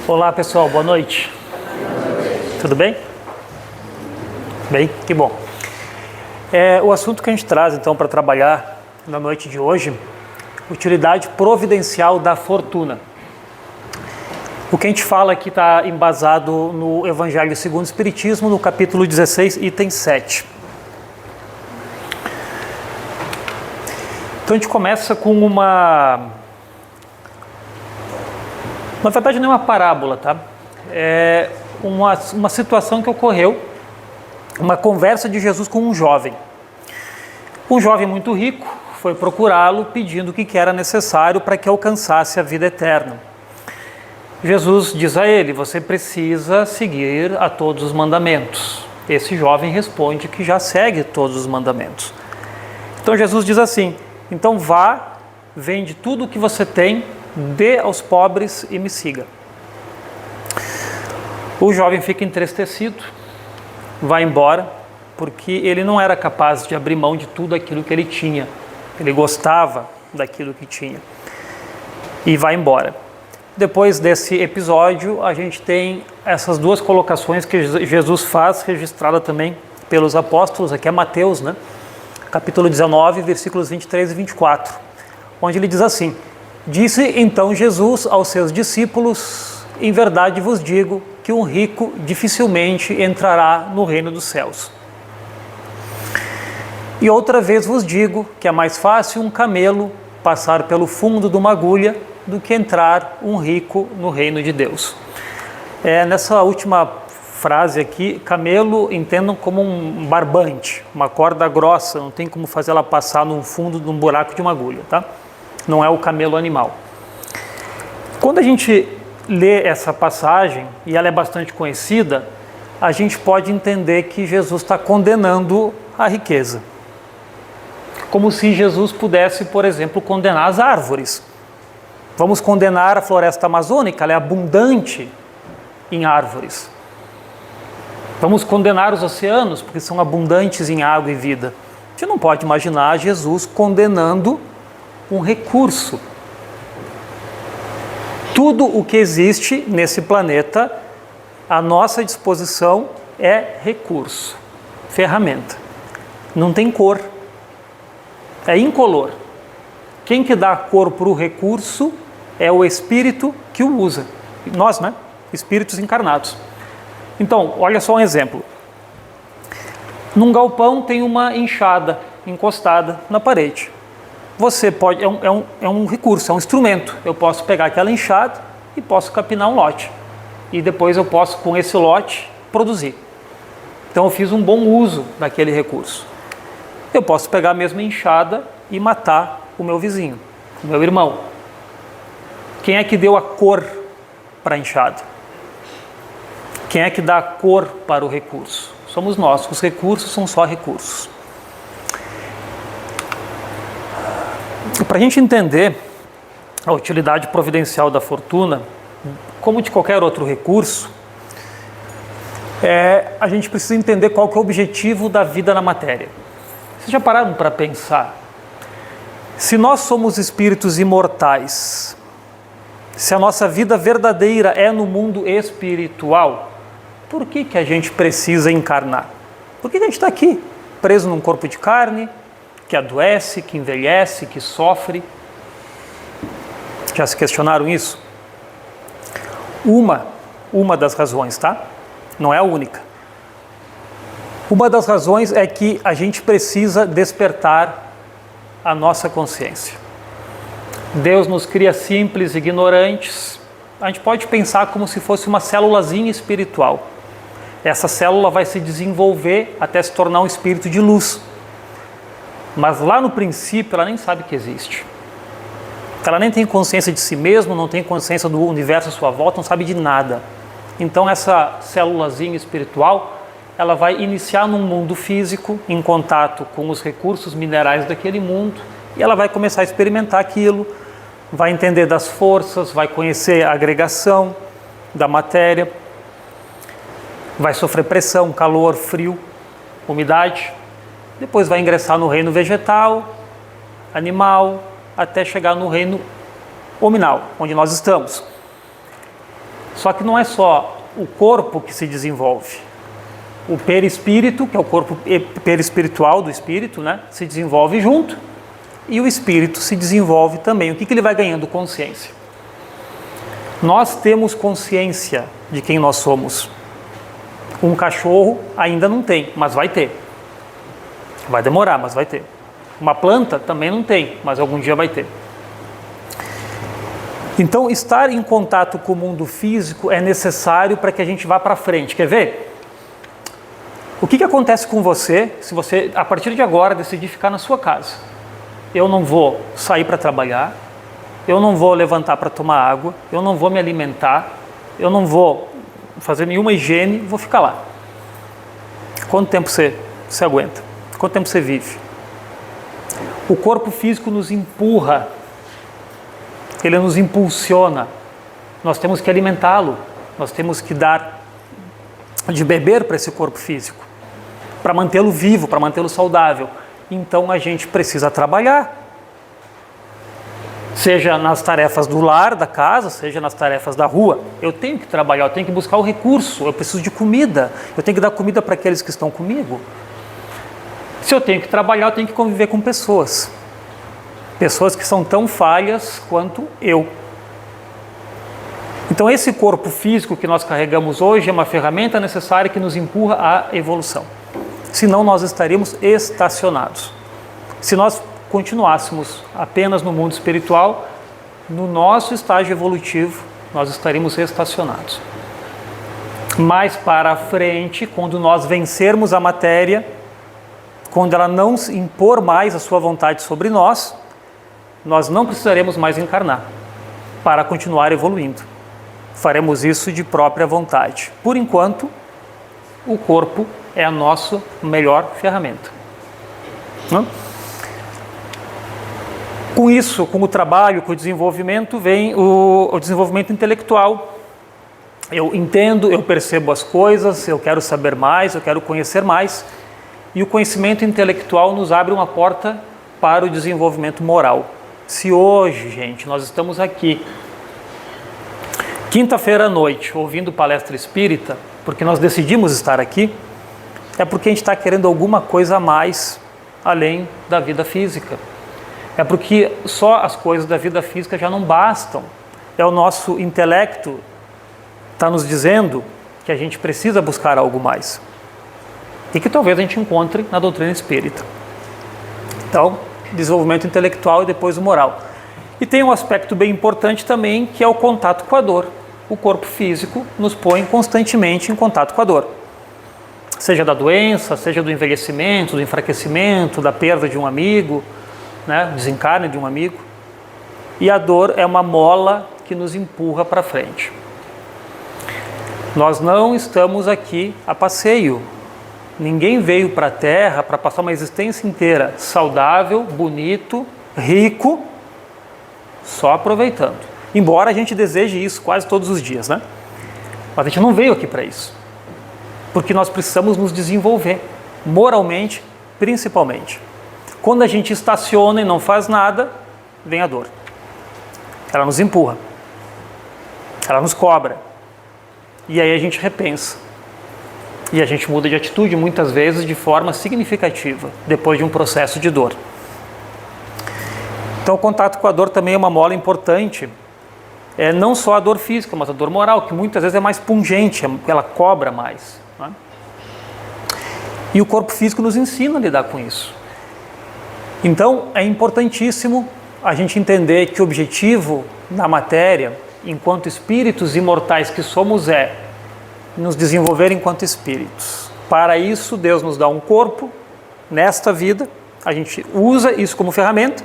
Olá pessoal, boa noite. Tudo bem? Bem, que bom. O assunto que a gente traz então para trabalhar na noite de hoje, utilidade providencial da fortuna. O que a gente fala aqui está embasado no Evangelho segundo o Espiritismo, no capítulo 16, item 7. Então a gente começa com na verdade não é uma parábola, tá? É uma situação que ocorreu, uma conversa de Jesus com um jovem. Um jovem muito rico foi procurá-lo pedindo o que era necessário para que alcançasse a vida eterna. Jesus diz a ele: você precisa seguir a todos os mandamentos. Esse jovem responde que já segue todos os mandamentos. Então Jesus diz assim: então vá, vende tudo o que você tem, dê aos pobres e me siga. O jovem fica entristecido, vai embora, porque ele não era capaz de abrir mão de tudo aquilo que ele tinha. Ele gostava daquilo que tinha. E vai embora. Depois desse episódio, a gente tem essas duas colocações que Jesus faz, registrada também pelos apóstolos, aqui é Mateus, né? Capítulo 19, versículos 23 e 24, onde ele diz assim: disse então Jesus aos seus discípulos: em verdade vos digo que um rico dificilmente entrará no reino dos céus. E outra vez vos digo que é mais fácil um camelo passar pelo fundo de uma agulha do que entrar um rico no reino de Deus. Nessa última frase aqui, camelo entendam como um barbante, uma corda grossa, não tem como fazer ela passar no fundo de um buraco de uma agulha, tá? Não é o camelo animal. Quando a gente lê essa passagem, e ela é bastante conhecida, a gente pode entender que Jesus está condenando a riqueza. Como se Jesus pudesse, por exemplo, condenar as árvores. Vamos condenar a floresta amazônica, ela é abundante em árvores. Vamos condenar os oceanos, porque são abundantes em água e vida. A gente não pode imaginar Jesus condenando um recurso. Tudo o que existe nesse planeta, à nossa disposição, é recurso, ferramenta. Não tem cor, é incolor. Quem que dá cor para o recurso é o espírito que o usa. Nós, né? Espíritos encarnados. Então, olha só um exemplo. Num galpão tem uma enxada encostada na parede. Você pode, é um recurso, é um instrumento. Eu posso pegar aquela enxada e posso capinar um lote. E depois eu posso, com esse lote, produzir. Então eu fiz um bom uso daquele recurso. Eu posso pegar a mesma enxada e matar o meu vizinho, o meu irmão. Quem é que deu a cor para a enxada? Quem é que dá a cor para o recurso? Somos nós. Os recursos são só recursos. Para a gente entender a utilidade providencial da fortuna, como de qualquer outro recurso, a gente precisa entender qual que é o objetivo da vida na matéria. Vocês já pararam para pensar? Se nós somos espíritos imortais, se a nossa vida verdadeira é no mundo espiritual, por que a gente precisa encarnar? Por que a gente está aqui, preso num corpo de carne, que adoece, que envelhece, que sofre? Já se questionaram isso? Uma das razões, tá? Não é a única. Uma das razões é que a gente precisa despertar a nossa consciência. Deus nos cria simples, ignorantes. A gente pode pensar como se fosse uma célulazinha espiritual. Essa célula vai se desenvolver até se tornar um espírito de luz. Mas lá no princípio ela nem sabe que existe. Ela nem tem consciência de si mesma, não tem consciência do universo à sua volta, não sabe de nada. Então essa célulazinha espiritual, ela vai iniciar num mundo físico, em contato com os recursos minerais daquele mundo, e ela vai começar a experimentar aquilo, vai entender das forças, vai conhecer a agregação da matéria, vai sofrer pressão, calor, frio, umidade, depois vai ingressar no reino vegetal, animal, até chegar no reino hominal, onde nós estamos. Só que não é só o corpo que se desenvolve. O perispírito, que é o corpo perispiritual do espírito, né, se desenvolve junto, e o espírito se desenvolve também. O que ele vai ganhando? Consciência. Nós temos consciência de quem nós somos. Um cachorro ainda não tem, mas vai ter. Vai demorar, mas vai ter. Uma planta também não tem, mas algum dia vai ter. Então, estar em contato com o mundo físico é necessário para que a gente vá para frente. Quer ver? O que acontece com você se você, a partir de agora, decidir ficar na sua casa? Eu não vou sair para trabalhar, eu não vou levantar para tomar água, eu não vou me alimentar, eu não vou fazer nenhuma higiene, vou ficar lá. Quanto tempo você aguenta? Quanto tempo você vive? O corpo físico nos empurra, ele nos impulsiona, nós temos que alimentá-lo, nós temos que dar de beber para esse corpo físico, para mantê-lo vivo, para mantê-lo saudável. Então a gente precisa trabalhar, seja nas tarefas do lar, da casa, seja nas tarefas da rua. Eu tenho que trabalhar, eu tenho que buscar o recurso, eu preciso de comida, eu tenho que dar comida para aqueles que estão comigo. Se eu tenho que trabalhar, eu tenho que conviver com pessoas. Pessoas que são tão falhas quanto eu. Então esse corpo físico que nós carregamos hoje é uma ferramenta necessária que nos empurra à evolução. Senão nós estaríamos estacionados. Se nós continuássemos apenas no mundo espiritual, no nosso estágio evolutivo, nós estaríamos estacionados. Mais para frente, quando nós vencermos a matéria, quando ela não impor mais a sua vontade sobre nós não precisaremos mais encarnar para continuar evoluindo. Faremos isso de própria vontade. Por enquanto, o corpo é a nossa melhor ferramenta. Com isso, com o trabalho, com o desenvolvimento, vem o desenvolvimento intelectual. Eu entendo, eu percebo as coisas, eu quero saber mais, eu quero conhecer mais. E o conhecimento intelectual nos abre uma porta para o desenvolvimento moral. Se hoje, gente, nós estamos aqui, quinta-feira à noite, ouvindo palestra espírita, porque nós decidimos estar aqui, é porque a gente está querendo alguma coisa a mais além da vida física. É porque só as coisas da vida física já não bastam. É o nosso intelecto está nos dizendo que a gente precisa buscar algo mais. E que talvez a gente encontre na doutrina espírita. Então, desenvolvimento intelectual e depois o moral. E tem um aspecto bem importante também, que é o contato com a dor. O corpo físico nos põe constantemente em contato com a dor. Seja da doença, seja do envelhecimento, do enfraquecimento, da perda de um amigo, né, desencarne de um amigo. E a dor é uma mola que nos empurra para frente. Nós não estamos aqui a passeio. Ninguém veio para a Terra para passar uma existência inteira saudável, bonito, rico, só aproveitando. Embora a gente deseje isso quase todos os dias, né? Mas a gente não veio aqui para isso. Porque nós precisamos nos desenvolver, moralmente, principalmente. Quando a gente estaciona e não faz nada, vem a dor. Ela nos empurra. Ela nos cobra. E aí a gente repensa. E a gente muda de atitude, muitas vezes de forma significativa, depois de um processo de dor. Então o contato com a dor também é uma mola importante. Não só a dor física, mas a dor moral, que muitas vezes é mais pungente, ela cobra mais. Né? E o corpo físico nos ensina a lidar com isso. Então é importantíssimo a gente entender que o objetivo na matéria, enquanto espíritos imortais que somos, é nos desenvolver enquanto espíritos. Para isso, Deus nos dá um corpo nesta vida, a gente usa isso como ferramenta,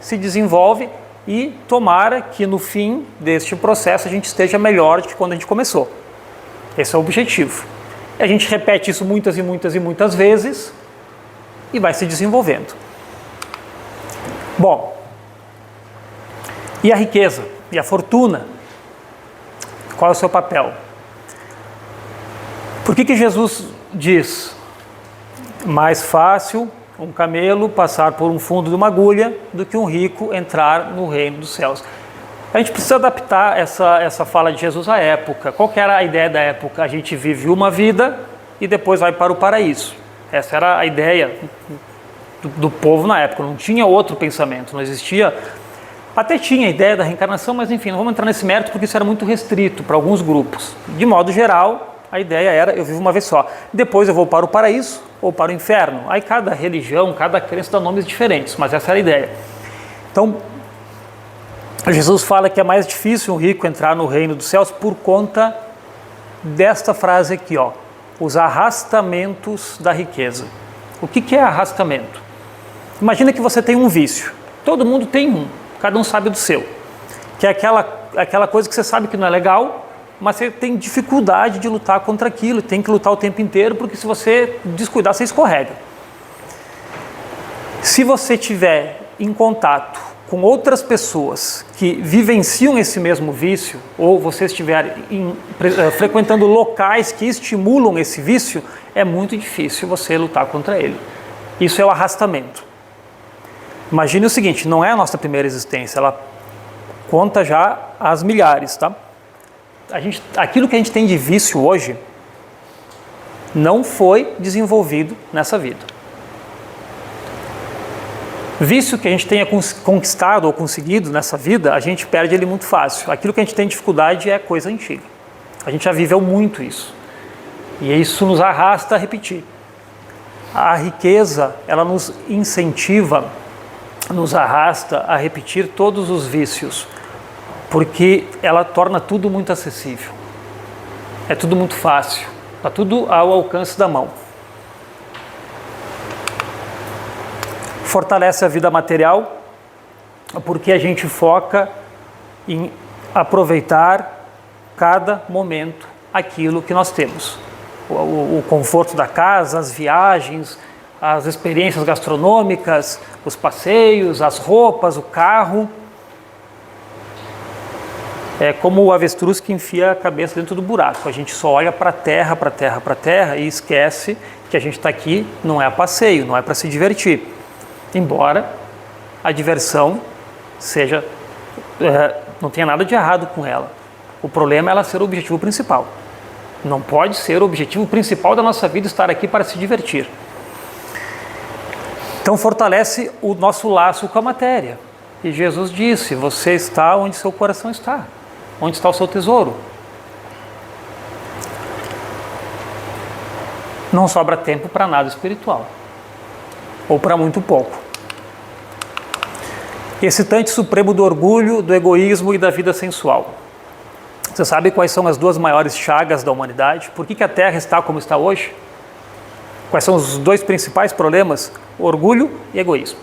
se desenvolve e tomara que no fim deste processo a gente esteja melhor do que quando a gente começou. Esse é o objetivo. A gente repete isso muitas e muitas e muitas vezes e vai se desenvolvendo. Bom, e a riqueza? E a fortuna? Qual é o seu papel? Por que Jesus diz mais fácil um camelo passar por um fundo de uma agulha do que um rico entrar no reino dos céus? A gente precisa adaptar essa fala de Jesus à época. Qual que era a ideia da época? A gente vive uma vida e depois vai para o paraíso. Essa era a ideia do povo na época. Não tinha outro pensamento, não existia... Até tinha a ideia da reencarnação, mas enfim, não vamos entrar nesse mérito porque isso era muito restrito para alguns grupos. De modo geral, a ideia era, eu vivo uma vez só. Depois eu vou para o paraíso ou para o inferno. Aí cada religião, cada crença dá nomes diferentes, mas essa era a ideia. Então, Jesus fala que é mais difícil um rico entrar no reino dos céus por conta desta frase aqui, ó, os arrastamentos da riqueza. O que é arrastamento? Imagina que você tem um vício. Todo mundo tem um, cada um sabe do seu. Que é aquela coisa que você sabe que não é legal, mas você tem dificuldade de lutar contra aquilo, tem que lutar o tempo inteiro, porque se você descuidar, você escorrega. Se você tiver em contato com outras pessoas que vivenciam esse mesmo vício, ou você estiver frequentando locais que estimulam esse vício, é muito difícil você lutar contra ele. Isso é o arrastamento. Imagine o seguinte, não é a nossa primeira existência, ela conta já às milhares, tá? Aquilo que a gente tem de vício hoje não foi desenvolvido nessa vida. Vício que a gente tenha conquistado ou conseguido nessa vida, a gente perde ele muito fácil. Aquilo que a gente tem dificuldade é coisa antiga. A gente já viveu muito isso. E isso nos arrasta a repetir. A riqueza, ela nos incentiva, nos arrasta a repetir todos os vícios, porque ela torna tudo muito acessível. É tudo muito fácil, está tudo ao alcance da mão. Fortalece a vida material, porque a gente foca em aproveitar cada momento aquilo que nós temos. O conforto da casa, as viagens, as experiências gastronômicas, os passeios, as roupas, o carro. É como o avestruz que enfia a cabeça dentro do buraco. A gente só olha para a terra, para a terra, para a terra e esquece que a gente está aqui não é a passeio, não é para se divertir. Embora a diversão seja, não tenha nada de errado com ela. O problema é ela ser o objetivo principal. Não pode ser o objetivo principal da nossa vida estar aqui para se divertir. Então fortalece o nosso laço com a matéria. E Jesus disse, você está onde seu coração está. Onde está o seu tesouro? Não sobra tempo para nada espiritual. Ou para muito pouco. Excitante supremo do orgulho, do egoísmo e da vida sensual. Você sabe quais são as duas maiores chagas da humanidade? Por que a Terra está como está hoje? Quais são os dois principais problemas? Orgulho e egoísmo.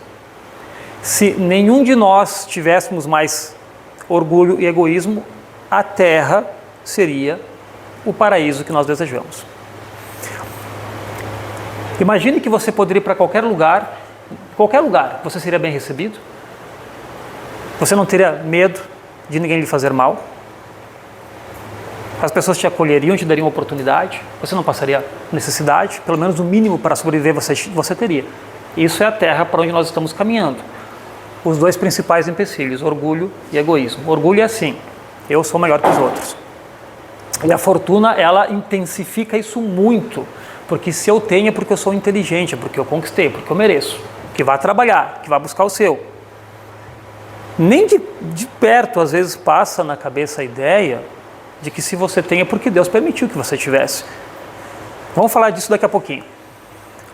Se nenhum de nós tivéssemos mais orgulho e egoísmo, a Terra seria o paraíso que nós desejamos. Imagine que você poderia ir para qualquer lugar, você seria bem recebido. Você não teria medo de ninguém lhe fazer mal. As pessoas te acolheriam, te dariam oportunidade. Você não passaria necessidade, pelo menos o mínimo para sobreviver você teria. Isso é a Terra para onde nós estamos caminhando. Os dois principais empecilhos, orgulho e egoísmo. Orgulho é assim, eu sou melhor que os outros. E a fortuna, ela intensifica isso muito. Porque se eu tenho é porque eu sou inteligente, é porque eu conquistei, porque eu mereço. Que vai trabalhar, que vai buscar o seu. Nem de perto, às vezes, passa na cabeça a ideia de que se você tem é porque Deus permitiu que você tivesse. Vamos falar disso daqui a pouquinho.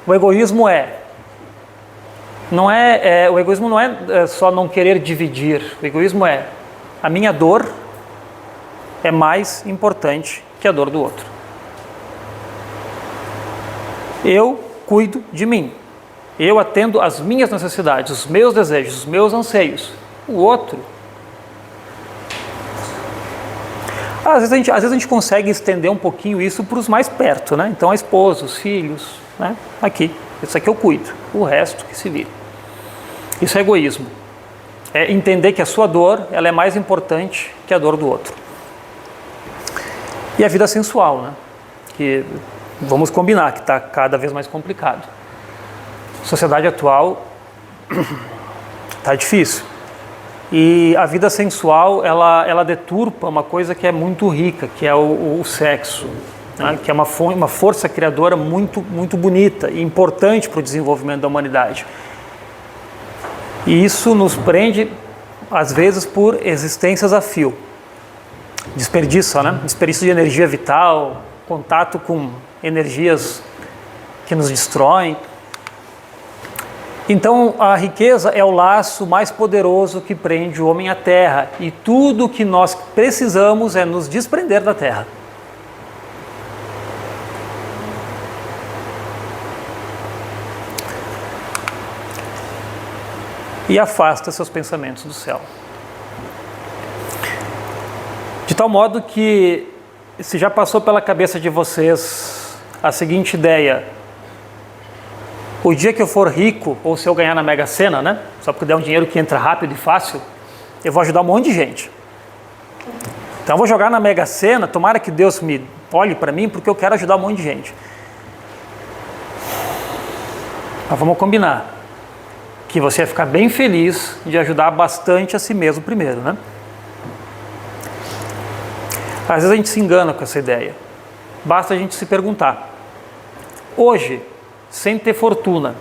O egoísmo o egoísmo não é só não querer dividir. O egoísmo é a minha dor é mais importante que a dor do outro. Eu cuido de mim. Eu atendo às minhas necessidades, os meus desejos, os meus anseios. O outro. Às vezes a gente consegue estender um pouquinho isso para os mais perto, né? Então a esposa, os filhos, né? Aqui, isso aqui eu cuido, o resto que se vira. Isso é egoísmo. É entender que a sua dor, ela é mais importante que a dor do outro. E a vida sensual, né? Que vamos combinar que está cada vez mais complicado. A sociedade atual está difícil. E a vida sensual, ela deturpa uma coisa que é muito rica, que é o sexo, né? Que é uma força criadora muito, muito bonita e importante para o desenvolvimento da humanidade. E isso nos prende, às vezes, por existências a fio. Desperdício, né? Desperdício de energia vital, contato com energias que nos destroem. Então, a riqueza é o laço mais poderoso que prende o homem à terra, e tudo o que nós precisamos é nos desprender da terra. E afasta seus pensamentos do céu. De tal modo que, se já passou pela cabeça de vocês a seguinte ideia: o dia que eu for rico, ou se eu ganhar na Mega Sena, né? Só porque der um dinheiro que entra rápido e fácil, eu vou ajudar um monte de gente. Então eu vou jogar na Mega Sena, tomara que Deus me olhe para mim, porque eu quero ajudar um monte de gente. Mas vamos combinar que você vai ficar bem feliz de ajudar bastante a si mesmo primeiro, né? Às vezes a gente se engana com essa ideia. Basta a gente se perguntar: hoje, sem ter fortuna,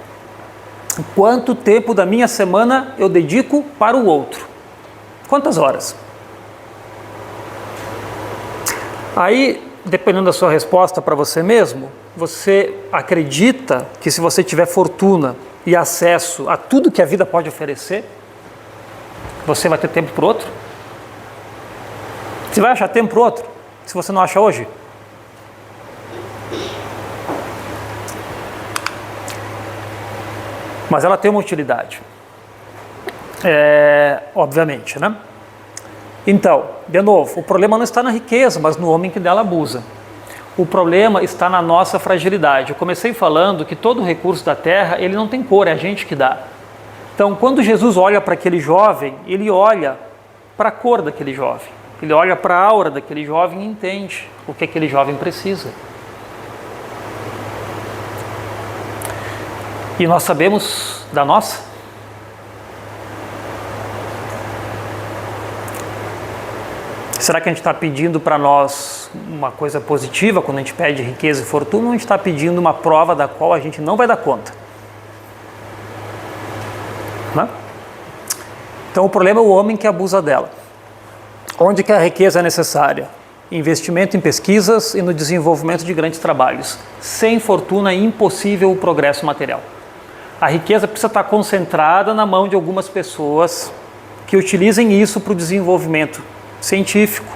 quanto tempo da minha semana eu dedico para o outro? Quantas horas? Aí, dependendo da sua resposta para você mesmo, você acredita que, se você tiver fortuna e acesso a tudo que a vida pode oferecer, você vai ter tempo para o outro? Você vai achar tempo para o outro, se você não acha hoje? Mas ela tem uma utilidade, obviamente, né? Então, de novo, o problema não está na riqueza, mas no homem que dela abusa. O problema está na nossa fragilidade. Eu comecei falando que todo recurso da terra, ele não tem cor, é a gente que dá. Então, quando Jesus olha para aquele jovem, ele olha para a cor daquele jovem. Ele olha para a aura daquele jovem e entende o que aquele jovem precisa. E nós sabemos da nossa? Será que a gente está pedindo para nós uma coisa positiva quando a gente pede riqueza e fortuna, ou a gente está pedindo uma prova da qual a gente não vai dar conta? Né? Então o problema é o homem que abusa dela. Onde que a riqueza é necessária? Investimento em pesquisas e no desenvolvimento de grandes trabalhos. Sem fortuna é impossível o progresso material. A riqueza precisa estar concentrada na mão de algumas pessoas que utilizem isso para o desenvolvimento científico,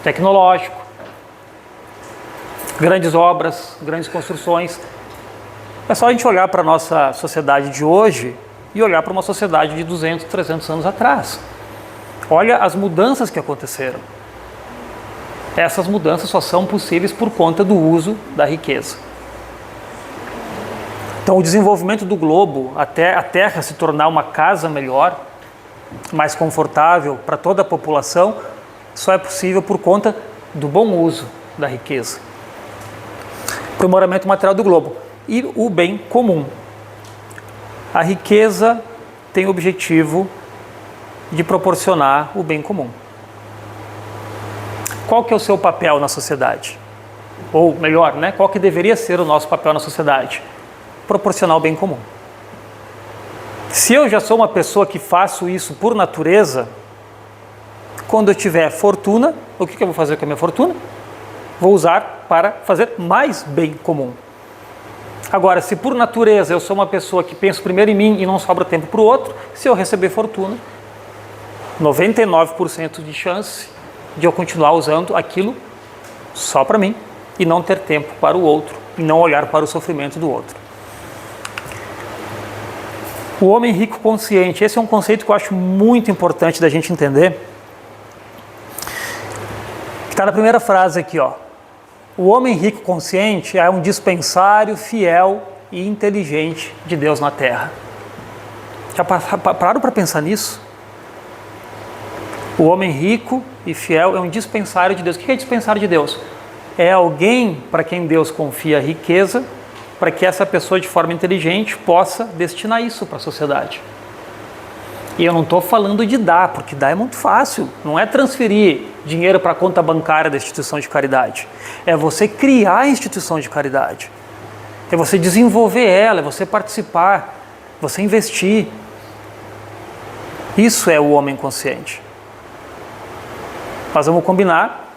tecnológico, grandes obras, grandes construções. É só a gente olhar para a nossa sociedade de hoje e olhar para uma sociedade de 200, 300 anos atrás. Olha as mudanças que aconteceram. Essas mudanças só são possíveis por conta do uso da riqueza. Então, o desenvolvimento do globo, até a Terra se tornar uma casa melhor, mais confortável para toda a população, só é possível por conta do bom uso da riqueza. Aprimoramento material do globo. E o bem comum. A riqueza tem o objetivo de proporcionar o bem comum. Qual que é o seu papel na sociedade? Ou melhor, né, qual que deveria ser o nosso papel na sociedade? Proporcionar o bem comum. Se eu já sou uma pessoa que faço isso por natureza, quando eu tiver fortuna, o que eu vou fazer com a minha fortuna? Vou usar para fazer mais bem comum. Agora, se por natureza eu sou uma pessoa que penso primeiro em mim e não sobra tempo para o outro, se eu receber fortuna, 99% de chance de eu continuar usando aquilo só para mim e não ter tempo para o outro e não olhar para o sofrimento do outro. O homem rico consciente, esse é um conceito que eu acho muito importante da gente entender. Está na primeira frase aqui, ó. O homem rico consciente é um dispensário fiel e inteligente de Deus na Terra. Já pararam para pensar nisso? O homem rico e fiel é um dispensário de Deus. O que é dispensário de Deus? É alguém para quem Deus confia a riqueza, para que essa pessoa, de forma inteligente, possa destinar isso para a sociedade. E eu não estou falando de dar, porque dar é muito fácil. Não é transferir dinheiro para a conta bancária da instituição de caridade. É você criar a instituição de caridade. É você desenvolver ela, é você participar, você investir. Isso é o homem consciente. Mas vamos combinar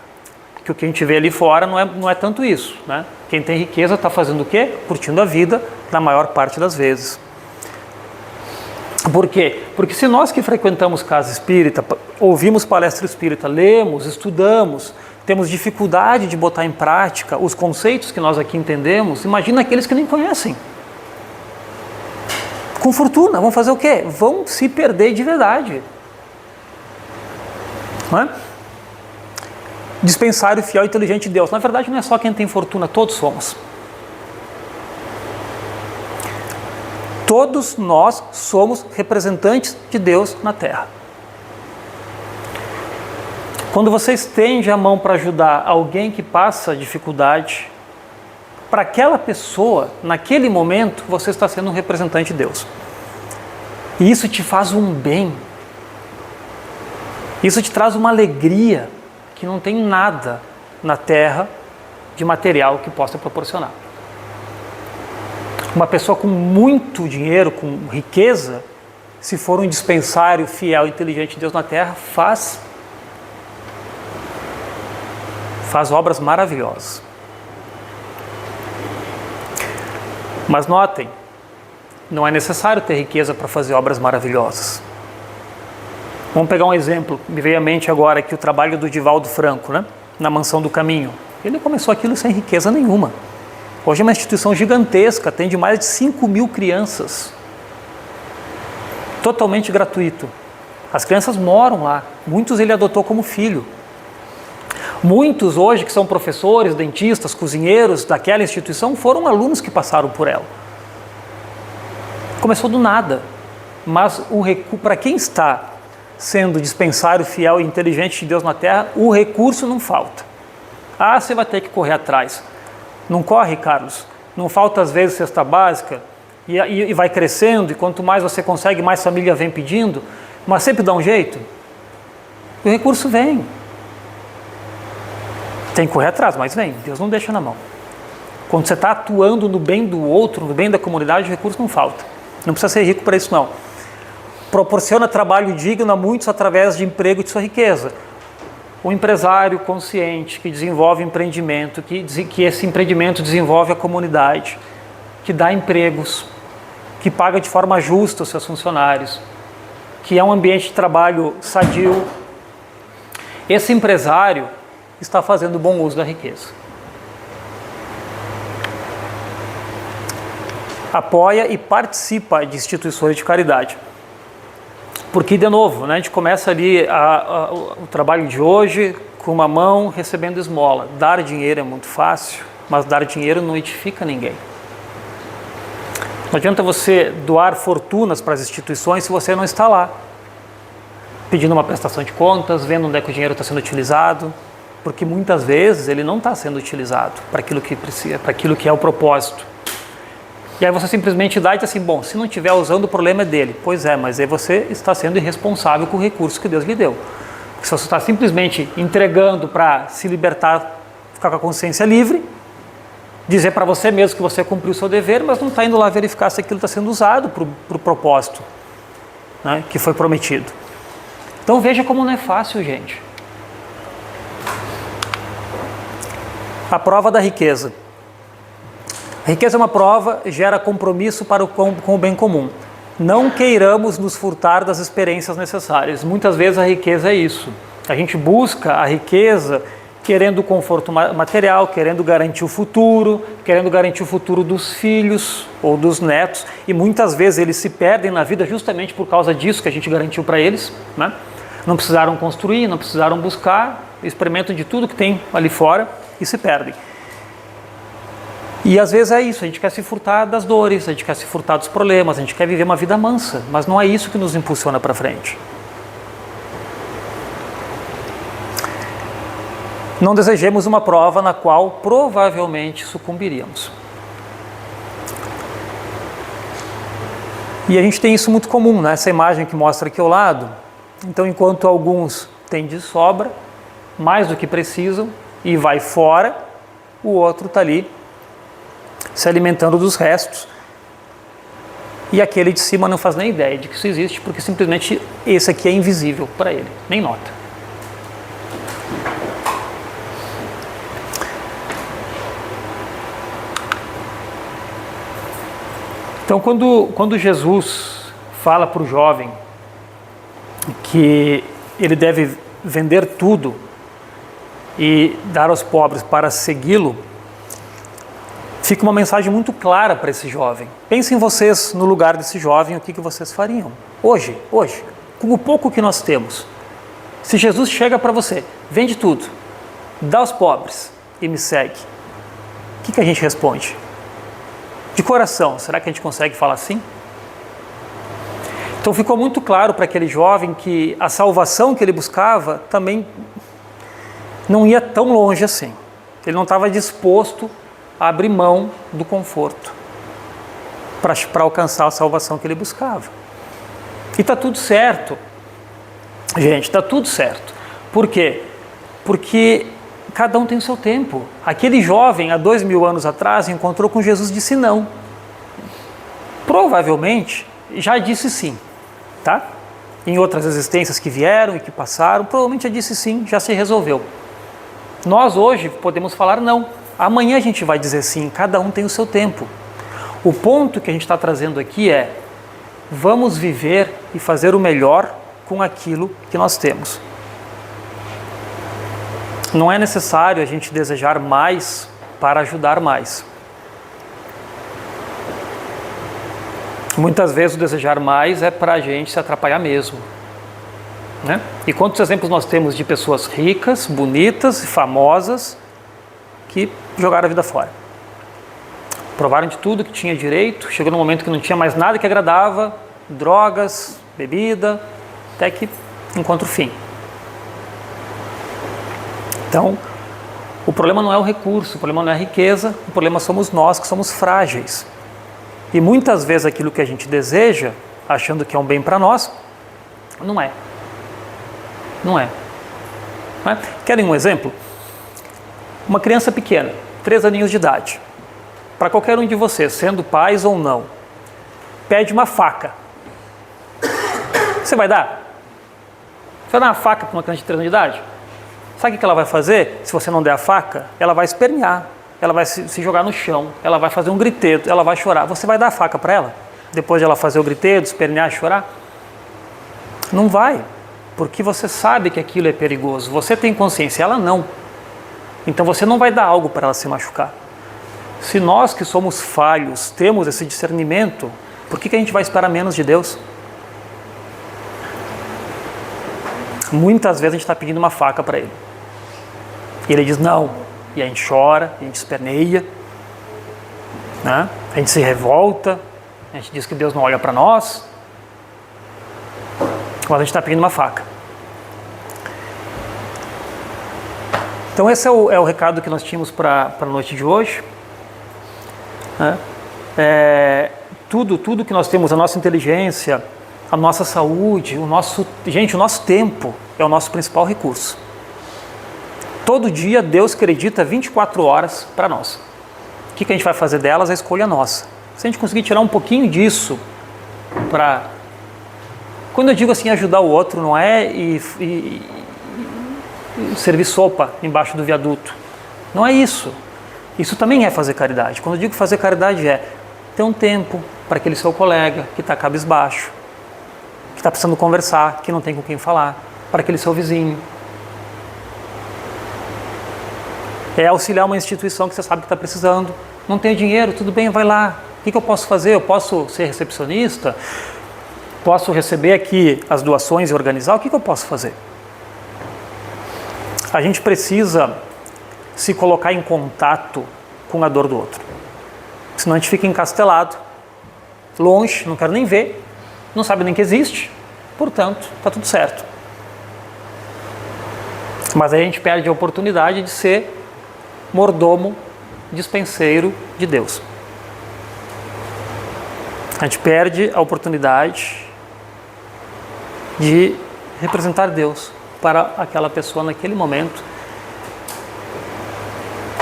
que o que a gente vê ali fora não é tanto isso, né? Quem tem riqueza está fazendo o quê? Curtindo a vida na maior parte das vezes. Por quê? Porque se nós que frequentamos casa espírita, ouvimos palestra espírita, lemos, estudamos, temos dificuldade de botar em prática os conceitos que nós aqui entendemos, imagina aqueles que nem conhecem. Com fortuna, vão fazer o quê? Vão se perder de verdade. Não é? Dispensário fiel e inteligente de Deus. Na verdade, não é só quem tem fortuna, todos somos. Todos nós somos representantes de Deus na Terra. Quando você estende a mão para ajudar alguém que passa dificuldade, para aquela pessoa, naquele momento, você está sendo um representante de Deus. E isso te faz um bem. Isso te traz uma alegria que não tem nada na Terra de material que possa proporcionar. Uma pessoa com muito dinheiro, com riqueza, se for um dispensário fiel e inteligente de Deus na Terra, faz obras maravilhosas. Mas notem, não é necessário ter riqueza para fazer obras maravilhosas. Vamos pegar um exemplo, me veio à mente agora aqui o trabalho do Divaldo Franco, né? Na Mansão do Caminho. Ele começou aquilo sem riqueza nenhuma. Hoje é uma instituição gigantesca, atende mais de 5.000 crianças. Totalmente gratuito. As crianças moram lá, muitos ele adotou como filho. Muitos hoje que são professores, dentistas, cozinheiros daquela instituição foram alunos que passaram por ela. Começou do nada, mas para quem está sendo dispensário fiel e inteligente de Deus na Terra, o recurso não falta. Ah, você vai ter que correr atrás. Não corre, Carlos? Não falta às vezes cesta básica e vai crescendo, e quanto mais você consegue, mais família vem pedindo, mas sempre dá um jeito. E o recurso vem. Tem que correr atrás, mas vem, Deus não deixa na mão. Quando você está atuando no bem do outro, no bem da comunidade, o recurso não falta. Não precisa ser rico para isso não. Proporciona trabalho digno a muitos através de emprego de sua riqueza. O empresário consciente que desenvolve empreendimento, que esse empreendimento desenvolve a comunidade, que dá empregos, que paga de forma justa os seus funcionários, que é um ambiente de trabalho sadio. Esse empresário está fazendo bom uso da riqueza. Apoia e participa de instituições de caridade. Porque, de novo, né, a gente começa ali o trabalho de hoje com uma mão recebendo esmola. Dar dinheiro é muito fácil, mas dar dinheiro não edifica ninguém. Não adianta você doar fortunas para as instituições se você não está lá, pedindo uma prestação de contas, vendo onde é que o dinheiro está sendo utilizado, porque muitas vezes ele não está sendo utilizado para aquilo que precisa, para aquilo que é o propósito. E aí você simplesmente dá e diz assim, bom, se não estiver usando, o problema é dele. Pois é, mas aí você está sendo irresponsável com o recurso que Deus lhe deu. Porque se você está simplesmente entregando para se libertar, ficar com a consciência livre, dizer para você mesmo que você cumpriu o seu dever, mas não está indo lá verificar se aquilo está sendo usado para o propósito, né, que foi prometido. Então veja como não é fácil, gente. A prova da riqueza. A riqueza é uma prova, gera compromisso com o bem comum. Não queiramos nos furtar das experiências necessárias. Muitas vezes a riqueza é isso. A gente busca a riqueza querendo conforto material, querendo garantir o futuro dos filhos ou dos netos. E muitas vezes eles se perdem na vida justamente por causa disso que a gente garantiu para eles, né? Não precisaram construir, não precisaram buscar, experimentam de tudo que tem ali fora e se perdem. E às vezes é isso, a gente quer se furtar das dores, a gente quer se furtar dos problemas, a gente quer viver uma vida mansa, mas não é isso que nos impulsiona para frente. Não desejemos uma prova na qual provavelmente sucumbiríamos. E a gente tem isso muito comum, né? Essa imagem que mostra aqui ao lado. Então, enquanto alguns têm de sobra, mais do que precisam, e vai fora, o outro está ali se alimentando dos restos. E aquele de cima não faz nem ideia de que isso existe, porque simplesmente esse aqui é invisível para ele, nem nota. Então, quando Jesus fala para o jovem que ele deve vender tudo e dar aos pobres para segui-lo, fica uma mensagem muito clara para esse jovem. Pensem vocês no lugar desse jovem, o que vocês fariam? Hoje, com o pouco que nós temos, se Jesus chega para você, vende tudo, dá aos pobres e me segue, o que a gente responde? De coração, será que a gente consegue falar assim? Então ficou muito claro para aquele jovem que a salvação que ele buscava também não ia tão longe assim. Ele não estava disposto a abrir mão do conforto para alcançar a salvação que ele buscava. E está tudo certo, gente, está tudo certo. Por quê? Porque cada um tem o seu tempo. Aquele jovem, há 2000 anos atrás, encontrou com Jesus e disse não. Provavelmente, já disse sim, tá? Em outras existências que vieram e que passaram, provavelmente já disse sim, já se resolveu. Nós hoje podemos falar não. Amanhã a gente vai dizer sim, cada um tem o seu tempo. O ponto que a gente está trazendo aqui é: vamos viver e fazer o melhor com aquilo que nós temos. Não é necessário a gente desejar mais para ajudar mais. Muitas vezes o desejar mais é para a gente se atrapalhar mesmo, né? E quantos exemplos nós temos de pessoas ricas, bonitas e famosas que jogaram a vida fora. Provaram de tudo que tinha direito, chegou num momento que não tinha mais nada que agradava, drogas, bebida, até que encontra o fim. Então, o problema não é o recurso, o problema não é a riqueza, o problema somos nós que somos frágeis. E muitas vezes aquilo que a gente deseja, achando que é um bem para nós, não é. Não é. Não é. Querem um exemplo? Uma criança pequena, 3 aninhos de idade, para qualquer um de vocês, sendo pais ou não, pede uma faca. Você vai dar? Você vai dar uma faca para uma criança de 3 anos de idade? Sabe o que ela vai fazer? Se você não der a faca, ela vai espernear, ela vai se jogar no chão, ela vai fazer um gritedo, ela vai chorar. Você vai dar a faca para ela? Depois de ela fazer o gritedo, espernear, chorar? Não vai, porque você sabe que aquilo é perigoso, você tem consciência, ela não. Então você não vai dar algo para ela se machucar. Se nós que somos falhos temos esse discernimento, por que a gente vai esperar menos de Deus? Muitas vezes a gente está pedindo uma faca para Ele. E Ele diz não. E a gente chora, a gente esperneia, né? A gente se revolta, a gente diz que Deus não olha para nós. Mas a gente está pedindo uma faca. Então esse é o recado que nós tínhamos para a noite de hoje. Né? Tudo que nós temos, a nossa inteligência, a nossa saúde, o nosso tempo é o nosso principal recurso. Todo dia Deus acredita 24 horas para nós. O que a gente vai fazer delas é a escolha nossa. Se a gente conseguir tirar um pouquinho disso para... Quando eu digo assim, ajudar o outro, não é servir sopa embaixo do viaduto. Não é isso. Isso também é fazer caridade. Quando eu digo fazer caridade é ter um tempo para aquele seu colega que está cabisbaixo, que está precisando conversar, que não tem com quem falar, para aquele seu vizinho. É auxiliar uma instituição que você sabe que está precisando. Não tem dinheiro, tudo bem, vai lá. O que eu posso fazer? Eu posso ser recepcionista? Posso receber aqui as doações e organizar? O que eu posso fazer? A gente precisa se colocar em contato com a dor do outro. Senão a gente fica encastelado, longe, não quero nem ver, não sabe nem que existe, portanto, está tudo certo. Mas aí a gente perde a oportunidade de ser mordomo, dispenseiro de Deus. A gente perde a oportunidade de representar Deus para aquela pessoa naquele momento.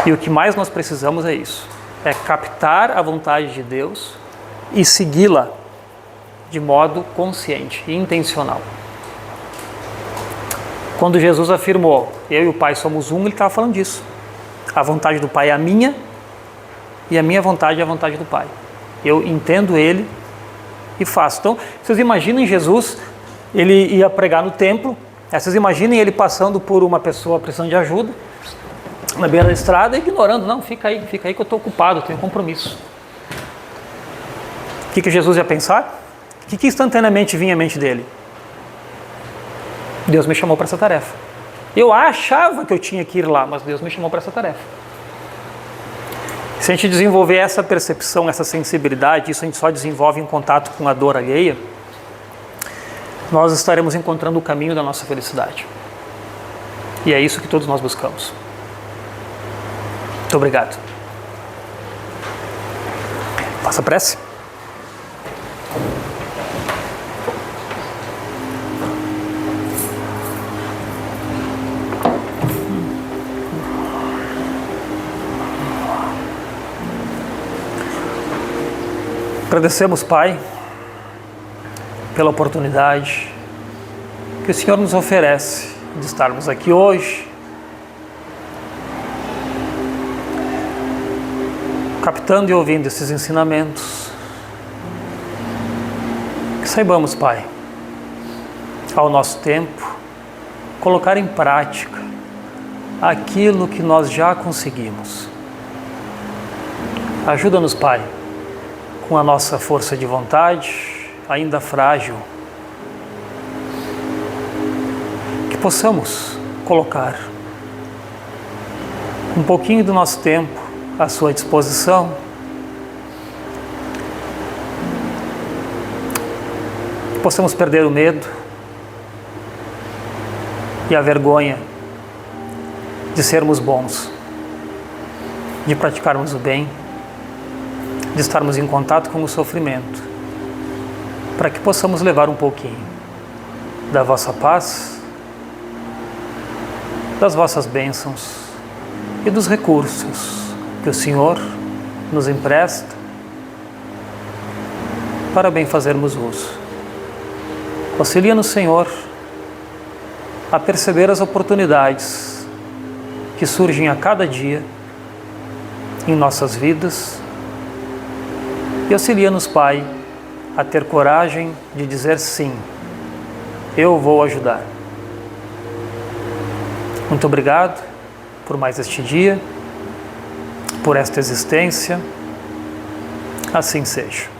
E o que mais nós precisamos é isso, é captar a vontade de Deus e segui-la de modo consciente e intencional. Quando Jesus afirmou, eu e o Pai somos um, ele estava falando disso. A vontade do Pai é a minha e a minha vontade é a vontade do Pai. Eu entendo Ele e faço. Então, vocês imaginem Jesus, ele ia pregar no templo, vocês imaginem ele passando por uma pessoa precisando de ajuda, na beira da estrada, ignorando, não, fica aí que eu estou ocupado, eu tenho compromisso. O que Jesus ia pensar? O que instantaneamente vinha à mente dele? Deus me chamou para essa tarefa. Eu achava que eu tinha que ir lá, mas Deus me chamou para essa tarefa. Se a gente desenvolver essa percepção, essa sensibilidade, isso a gente só desenvolve em contato com a dor alheia, nós estaremos encontrando o caminho da nossa felicidade. E é isso que todos nós buscamos. Muito obrigado. Faça prece. Agradecemos, Pai, pela oportunidade que o Senhor nos oferece de estarmos aqui hoje, captando e ouvindo esses ensinamentos. Que saibamos, Pai, ao nosso tempo, colocar em prática aquilo que nós já conseguimos. Ajuda-nos, Pai, com a nossa força de vontade, ainda frágil, que possamos colocar um pouquinho do nosso tempo à sua disposição, que possamos perder o medo e a vergonha de sermos bons, de praticarmos o bem, de estarmos em contato com o sofrimento, para que possamos levar um pouquinho da vossa paz, das vossas bênçãos e dos recursos que o Senhor nos empresta para bem fazermos uso. Auxilia-nos, Senhor, a perceber as oportunidades que surgem a cada dia em nossas vidas. E auxilia-nos, Pai, a ter coragem de dizer sim, eu vou ajudar. Muito obrigado por mais este dia, por esta existência. Assim seja.